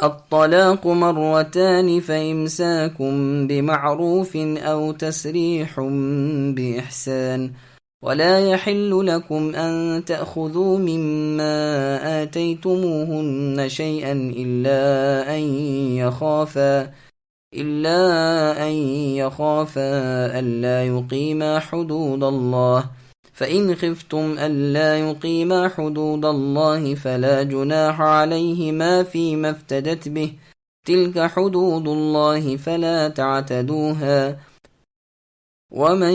الطلاق مرتان فإمساكم بمعروف أو تسريح بإحسان ولا يحل لكم أن تأخذوا مما آتيتموهن شيئا إلا أن يخافا ألا يقيما حدود الله فإن خفتم ألا يقيما حدود الله فلا جناح عليهما فيما افتدت به تلك حدود الله فلا تعتدوها ومن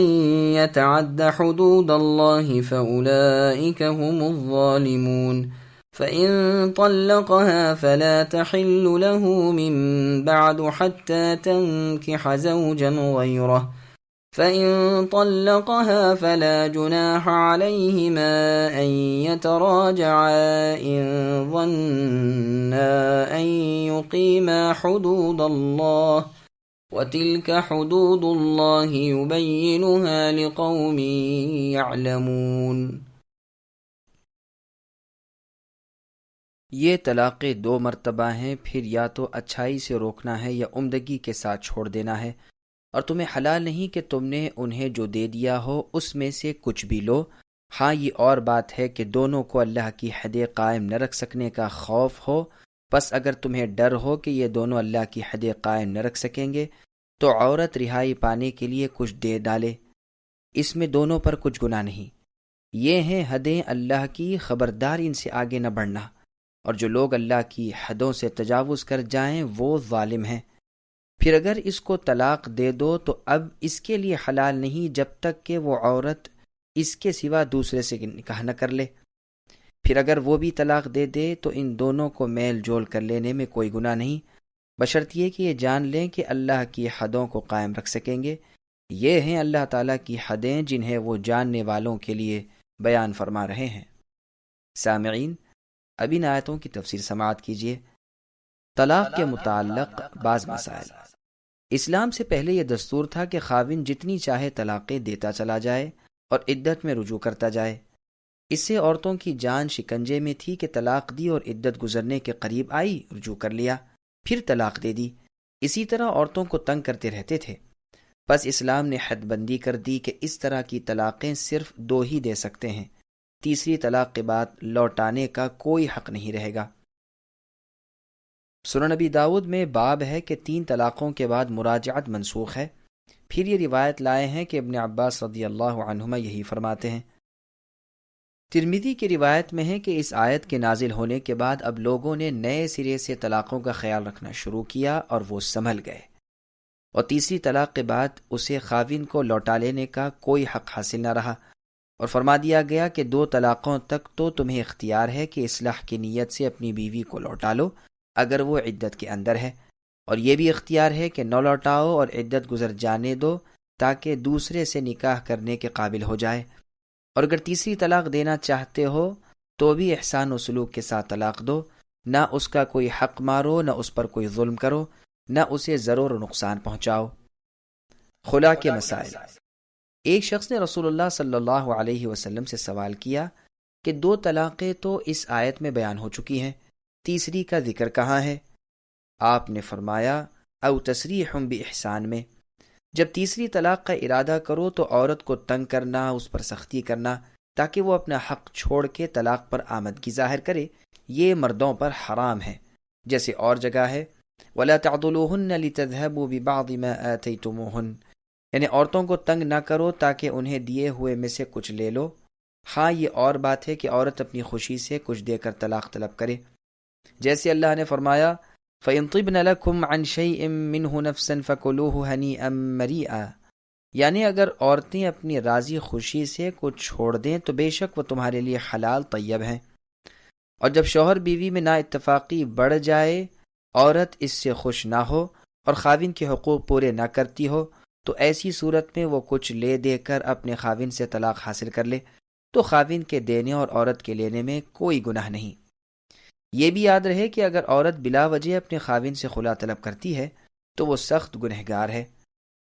يتعد حدود الله فأولئك هم الظالمون فإن طلقها فلا تحل له من بعد حتى تنكح زوجا غيره فإن طلقها فلا جناح عليهما أن يتراجعا إن ظنا أن يقيما حدود الله وتلك حدود الله يبينها لقوم يعلمون۔ یہ طلاقیں 2 مرتبہ ہیں، پھر یا تو اچھائی سے روکنا ہے یا عمدگی کے ساتھ چھوڑ دینا ہے، اور تمہیں حلال نہیں کہ تم نے انہیں جو دے دیا ہو اس میں سے کچھ بھی لو۔ ہاں یہ اور بات ہے کہ دونوں کو اللہ کی حدیں قائم نہ رکھ سکنے کا خوف ہو، پس اگر تمہیں ڈر ہو کہ یہ دونوں اللہ کی حدیں قائم نہ رکھ سکیں گے تو عورت رہائی پانے کے لیے کچھ دے ڈالے، اس میں دونوں پر کچھ گناہ نہیں۔ یہ ہیں حدیں اللہ کی، خبردار ان سے آگے نہ بڑھنا، اور جو لوگ اللہ کی حدوں سے تجاوز کر جائیں وہ ظالم ہیں۔ پھر اگر اس کو طلاق دے دو تو اب اس کے لیے حلال نہیں جب تک کہ وہ عورت اس کے سوا دوسرے سے نکاح نہ کر لے۔ پھر اگر وہ بھی طلاق دے دے تو ان دونوں کو میل جول کر لینے میں کوئی گناہ نہیں، بشرط یہ کہ یہ جان لیں کہ اللہ کی حدوں کو قائم رکھ سکیں گے۔ یہ ہیں اللہ تعالیٰ کی حدیں جنہیں وہ جاننے والوں کے لیے بیان فرما رہے ہیں۔ سامعین، اب ان آیتوں کی تفسیر سماعت کیجیے۔ طلاق کے متعلق بعض مسائل۔ اسلام سے پہلے یہ دستور تھا کہ خاوند جتنی چاہے طلاقیں دیتا چلا جائے اور عدت میں رجوع کرتا جائے۔ اس سے عورتوں کی جان شکنجے میں تھی کہ طلاق دی اور عدت گزرنے کے قریب آئی، رجوع کر لیا، پھر طلاق دے دی، اسی طرح عورتوں کو تنگ کرتے رہتے تھے۔ پس اسلام نے حد بندی کر دی کہ اس طرح کی طلاقیں صرف 2 ہی دے سکتے ہیں، تیسری طلاق کے بعد لوٹانے کا کوئی حق نہیں رہے گا۔ سنن نبی داؤد میں باب ہے کہ 3 طلاقوں کے بعد مراجعت منسوخ ہے۔ پھر یہ روایت لائے ہیں کہ ابن عباس رضی اللہ عنہما یہی فرماتے ہیں۔ ترمذی کی روایت میں ہے کہ اس آیت کے نازل ہونے کے بعد اب لوگوں نے نئے سرے سے طلاقوں کا خیال رکھنا شروع کیا اور وہ سنبھل گئے، اور تیسری طلاق کے بعد اسے خاوند کو لوٹا لینے کا کوئی حق حاصل نہ رہا، اور فرما دیا گیا کہ 2 طلاقوں تک تو تمہیں اختیار ہے کہ اصلاح کی نیت سے اپنی بیوی کو لوٹا لو اگر وہ عدت کے اندر ہے، اور یہ بھی اختیار ہے کہ نہ لوٹاؤ اور عدت گزر جانے دو تاکہ دوسرے سے نکاح کرنے کے قابل ہو جائے، اور اگر تیسری طلاق دینا چاہتے ہو تو بھی احسان و سلوک کے ساتھ طلاق دو، نہ اس کا کوئی حق مارو، نہ اس پر کوئی ظلم کرو، نہ اسے ضرر و نقصان پہنچاؤ۔ خلا کے مسائل۔ ایک شخص نے رسول اللہ صلی اللہ علیہ وسلم سے سوال کیا کہ 2 طلاقیں تو اس آیت میں بیان ہو چکی ہیں، تیسری کا ذکر کہاں ہے؟ آپ نے فرمایا او تسریح بإحسان میں، جب تیسری طلاق کا ارادہ کرو تو عورت کو تنگ کرنا، اس پر سختی کرنا تاکہ وہ اپنا حق چھوڑ کے طلاق پر آمدگی ظاہر کرے، یہ مردوں پر حرام ہے، جیسے اور جگہ ہے وَلَا تَعْضُلُوهُنَّ لِتَذْهَبُوا بِبَعْضِ مَا آتَيْتُمُوهُنَّ، یعنی عورتوں کو تنگ نہ کرو تاکہ انہیں دیے ہوئے میں سے کچھ لے لو۔ ہاں یہ اور بات ہے کہ عورت اپنی خوشی سے کچھ دے کر طلاق طلب کرے، جیسے اللہ نے فرمایا فَإِن طِبْنَ لَكُمْ عَنْ شَيْءٍ مِّنْهُ نَفْسًا فَكُلُوهُ هَنِيئًا مَرِيئًا، یعنی اگر عورتیں اپنی راضی خوشی سے کچھ چھوڑ دیں تو بے شک وہ تمہارے لیے حلال طیب ہیں۔ اور جب شوہر بیوی میں نا اتفاقی بڑھ جائے، عورت اس سے خوش نہ ہو اور خاوند کے حقوق پورے نہ کرتی ہو تو ایسی صورت میں وہ کچھ لے دے کر اپنے خاوند سے طلاق حاصل کر لے تو خاوند کے دینے اور عورت کے لینے میں کوئی گناہ نہیں۔ یہ بھی یاد رہے کہ اگر عورت بلا وجہ اپنے خاوند سے خلا طلب کرتی ہے تو وہ سخت گنہگار ہے۔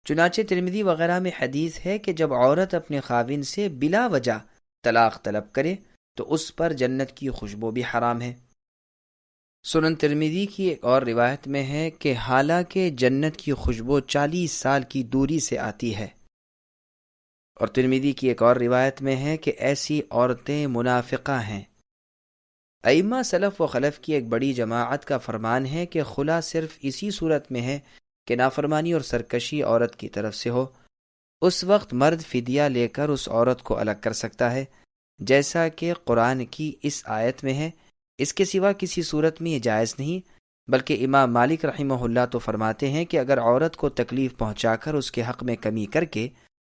چنانچہ ترمذی وغیرہ میں حدیث ہے کہ جب عورت اپنے خاوند سے بلا وجہ طلاق طلب کرے تو اس پر جنت کی خوشبو بھی حرام ہے۔ سنن ترمذی کی ایک اور روایت میں ہے کہ حالانکہ جنت کی خوشبو 40 سال کی دوری سے آتی ہے، اور ترمذی کی ایک اور روایت میں ہے کہ ایسی عورتیں منافقہ ہیں۔ ائمہ سلف و خلف کی ایک بڑی جماعت کا فرمان ہے کہ خلا صرف اسی صورت میں ہے کہ نافرمانی اور سرکشی عورت کی طرف سے ہو، اس وقت مرد فدیہ لے کر اس عورت کو الگ کر سکتا ہے، جیسا کہ قرآن کی اس آیت میں ہے۔ اس کے سوا کسی صورت میں یہ جائز نہیں، بلکہ امام مالک رحمہ اللہ تو فرماتے ہیں کہ اگر عورت کو تکلیف پہنچا کر اس کے حق میں کمی کر کے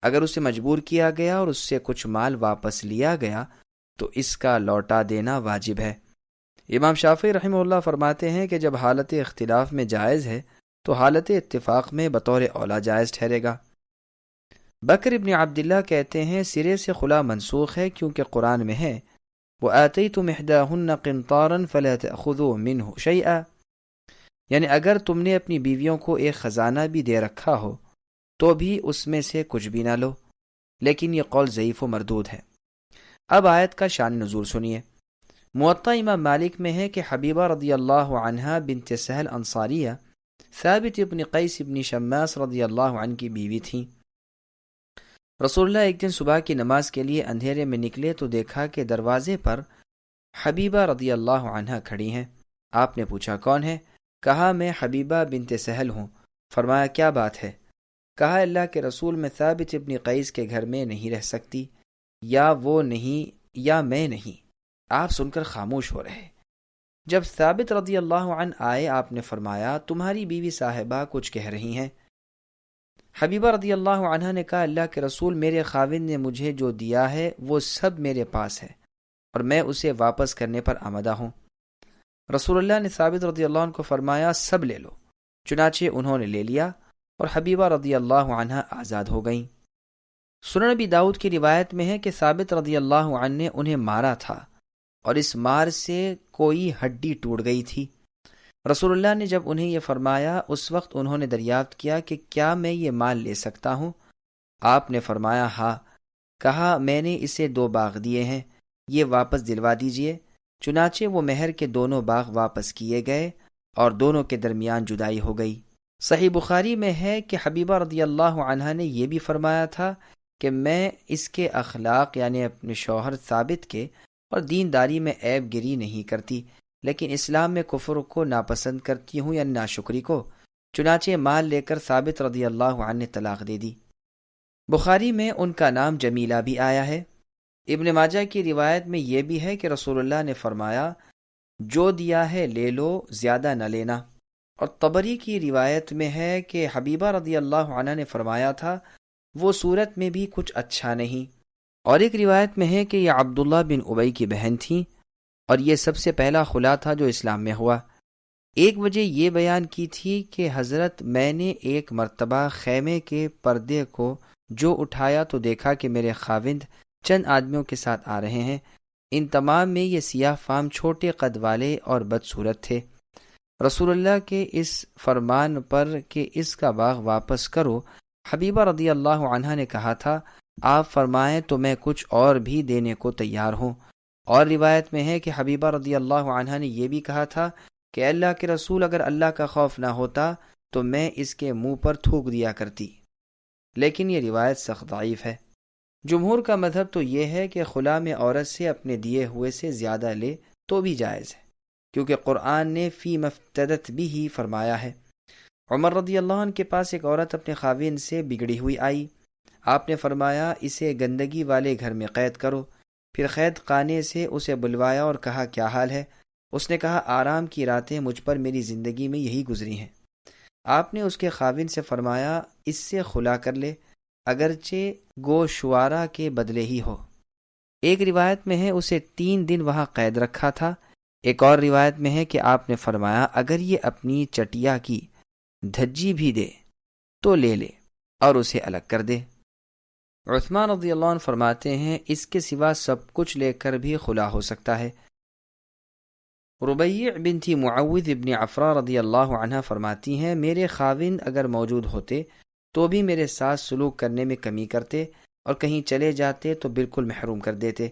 اگر اسے مجبور کیا گیا اور اس سے کچھ مال واپس لیا گیا تو اس کا لوٹا دینا واجب ہے۔ امام شافعی رحمہ اللہ فرماتے ہیں کہ جب حالت اختلاف میں جائز ہے تو حالت اتفاق میں بطور اولا جائز ٹھہرے گا۔ بکر ابن عبداللہ کہتے ہیں سرے سے خلا منسوخ ہے، کیونکہ قرآن میں ہے وَآتَيْتُمْ إِحْدَاهُنَّ قِنْطَارًا فَلَا تَأْخُذُوا مِنْهُ شَيْئًا، یعنی اگر تم نے اپنی بیویوں کو ایک خزانہ بھی دے رکھا ہو تو بھی اس میں سے کچھ بھی نہ لو، لیکن یہ قول ضعیف و مردود ہے۔ اب آیت کا شان نزول سنیے۔ موطا امام مالک میں ہے کہ حبیبہ رضی اللہ عنہا بنت سہل انصاریہ ثابت ابن قیس ابن شماس رضی اللہ عنہ کی بیوی تھیں۔ رسول اللہ ایک دن صبح کی نماز کے لیے اندھیرے میں نکلے تو دیکھا کہ دروازے پر حبیبہ رضی اللہ عنہا کھڑی ہیں۔ آپ نے پوچھا کون ہے؟ کہا میں حبیبہ بنت سہل ہوں۔ فرمایا کیا بات ہے؟ کہا اللہ کے رسول میں ثابت ابن قیس کے گھر میں نہیں رہ سکتی، یا وہ نہیں یا میں نہیں۔ آپ سن کر خاموش ہو رہے۔ جب ثابت رضی اللہ عنہ آئے آپ نے فرمایا تمہاری بیوی صاحبہ کچھ کہہ رہی ہیں۔ حبیبہ رضی اللہ عنہ نے کہا اللہ کے رسول میرے خاوند نے مجھے جو دیا ہے وہ سب میرے پاس ہے اور میں اسے واپس کرنے پر آمدہ ہوں۔ رسول اللہ نے ثابت رضی اللہ عنہ کو فرمایا سب لے لو، چنانچہ انہوں نے لے لیا اور حبیبہ رضی اللہ عنہ آزاد ہو گئیں۔ سنن ابی داؤد کی روایت میں ہے کہ ثابت رضی اللہ عنہ نے انہیں مارا تھا اور اس مار سے کوئی ہڈی ٹوٹ گئی تھی۔ رسول اللہ نے جب انہیں یہ فرمایا اس وقت انہوں نے دریافت کیا کہ کیا میں یہ مال لے سکتا ہوں؟ آپ نے فرمایا ہاں۔ کہا میں نے اسے 2 باغ دیے ہیں، یہ واپس دلوا دیجئے۔ چنانچہ وہ مہر کے دونوں باغ واپس کیے گئے اور دونوں کے درمیان جدائی ہو گئی۔ صحیح بخاری میں ہے کہ حبیبہ رضی اللہ عنہا نے یہ بھی فرمایا تھا کہ میں اس کے اخلاق یعنی اپنے شوہر ثابت کے اور دینداری میں عیب گری نہیں کرتی، لیکن اسلام میں کفر کو ناپسند کرتی ہوں یعنی ناشکری کو۔ چنانچہ مال لے کر ثابت رضی اللہ عنہ نے طلاق دے دی۔ بخاری میں ان کا نام جمیلہ بھی آیا ہے۔ ابن ماجہ کی روایت میں یہ بھی ہے کہ رسول اللہ نے فرمایا جو دیا ہے لے لو، زیادہ نہ لینا۔ اور طبری کی روایت میں ہے کہ حبیبہ رضی اللہ عنہ نے فرمایا تھا وہ صورت میں بھی کچھ اچھا نہیں۔ اور ایک روایت میں ہے کہ یہ عبداللہ بن ابی کی بہن تھیں اور یہ سب سے پہلا خلا تھا جو اسلام میں ہوا۔ ایک وجہ یہ بیان کی تھی کہ حضرت میں نے ایک مرتبہ خیمے کے پردے کو جو اٹھایا تو دیکھا کہ میرے خاوند چند آدمیوں کے ساتھ آ رہے ہیں، ان تمام میں یہ سیاہ فام چھوٹے قد والے اور بدصورت تھے۔ رسول اللہ کے اس فرمان پر کہ اس کا باغ واپس کرو حبیبہ رضی اللہ عنہ نے کہا تھا آپ فرمائیں تو میں کچھ اور بھی دینے کو تیار ہوں۔ اور روایت میں ہے کہ حبیبہ رضی اللہ عنہ نے یہ بھی کہا تھا کہ اللہ کے رسول اگر اللہ کا خوف نہ ہوتا تو میں اس کے منہ پر تھوک دیا کرتی، لیکن یہ روایت سخت ضعیف ہے۔ جمہور کا مذہب تو یہ ہے کہ خلا میں عورت سے اپنے دیے ہوئے سے زیادہ لے تو بھی جائز ہے، کیونکہ قرآن نے فی مفتدت بھی ہی فرمایا ہے۔ عمر رضی اللہ عنہ کے پاس ایک عورت اپنے خاوند سے بگڑی ہوئی آئی۔ آپ نے فرمایا اسے گندگی والے گھر میں قید کرو۔ پھر قید خانے سے اسے بلوایا اور کہا کیا حال ہے؟ اس نے کہا آرام کی راتیں مجھ پر میری زندگی میں یہی گزری ہیں۔ آپ نے اس کے خاوند سے فرمایا اس سے خلا کر لے، اگرچہ گوشوارہ کے بدلے ہی ہو۔ ایک روایت میں ہے اسے 3 دن وہاں قید رکھا تھا۔ ایک اور روایت میں ہے کہ آپ نے فرمایا اگر یہ اپنی چٹیا کی دھجی بھی دے تو لے لے اور اسے الگ کر دے۔ عثمان رضی اللہ عنہ فرماتے ہیں اس کے سوا سب کچھ لے کر بھی خلا ہو سکتا ہے۔ ربیع بنت معوذ ابن عفرا رضی اللہ عنہ فرماتی ہیں میرے خاوند اگر موجود ہوتے تو بھی میرے ساتھ سلوک کرنے میں کمی کرتے اور کہیں چلے جاتے تو بالکل محروم کر دیتے۔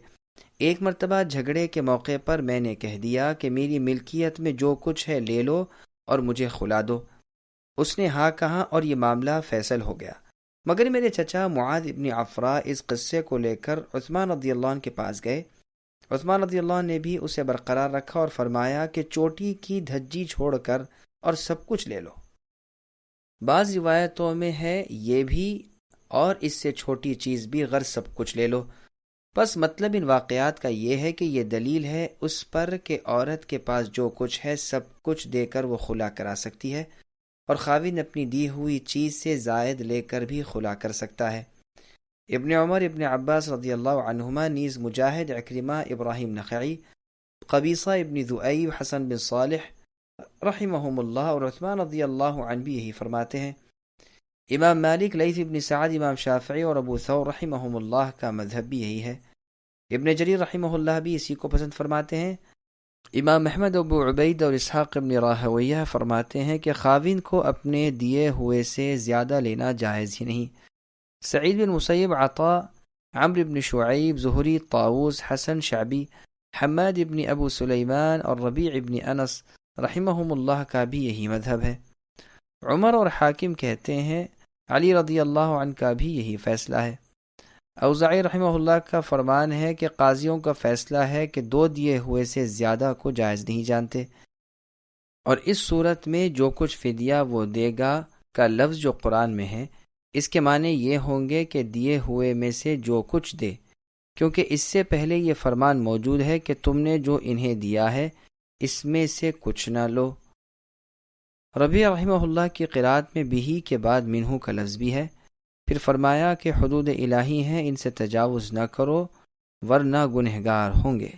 ایک مرتبہ جھگڑے کے موقع پر میں نے کہہ دیا کہ میری ملکیت میں جو کچھ ہے لے لو اور مجھے خلا دو۔ اس نے ہاں کہا اور یہ معاملہ فیصل ہو گیا، مگر میرے چچا معاذ ابن عفراء اس قصے کو لے کر عثمان رضی اللہ عنہ کے پاس گئے۔ عثمان رضی اللہ عنہ نے بھی اسے برقرار رکھا اور فرمایا کہ چوٹی کی دھجی چھوڑ کر اور سب کچھ لے لو۔ بعض روایتوں میں ہے یہ بھی اور اس سے چھوٹی چیز بھی، غرض سب کچھ لے لو۔ بس مطلب ان واقعات کا یہ ہے کہ یہ دلیل ہے اس پر کہ عورت کے پاس جو کچھ ہے سب کچھ دے کر وہ خلا کرا سکتی ہے، اور خاوند اپنی دی ہوئی چیز سے زائد لے کر بھی خلا کر سکتا ہے۔ ابن عمر، ابن عباس رضی اللہ عنہما، نیز مجاہد، عکرمہ، ابراہیم نخعی، قبیصہ ابن ذؤیب، حسن بن صالح رحمہم اللہ اور عثمان رضی اللہ عنہ بھی یہی فرماتے ہیں۔ امام مالک، لیث ابن سعد، امام شافعی اور ابو ثور رحمہم اللہ کا مذہب بھی یہی ہے۔ ابن جریر رحمہ اللہ بھی اسی کو پسند فرماتے ہیں۔ امام احمد، ابو عبید اور اسحاق ابن راہویہ فرماتے ہیں کہ خاوند کو اپنے دیے ہوئے سے زیادہ لینا جائز ہی نہیں۔ سعید بن مسیب، عطا، عمرو بن شعیب، زہری، طاووس، حسن، شعبی، حماد ابن ابو سلیمان اور ربیع ابن انس رحمہم اللہ کا بھی یہی مذہب ہے۔ عمر اور حاکم کہتے ہیں علی رضی اللہ عنہ کا بھی یہی فیصلہ ہے۔ اوزاعی رحمہ اللہ کا فرمان ہے کہ قاضیوں کا فیصلہ ہے کہ 2 دیے ہوئے سے زیادہ کو جائز نہیں جانتے، اور اس صورت میں جو کچھ فدیہ وہ دے گا کا لفظ جو قرآن میں ہے، اس کے معنی یہ ہوں گے کہ دیے ہوئے میں سے جو کچھ دے، کیونکہ اس سے پہلے یہ فرمان موجود ہے کہ تم نے جو انہیں دیا ہے اس میں سے کچھ نہ لو۔ ربیع رحمہ اللہ کی قرات میں بھی کے بعد منہو کا لفظ بھی ہے۔ پھر فرمایا کہ حدود الہی ہیں، ان سے تجاوز نہ کرو ورنہ گنہگار ہوں گے۔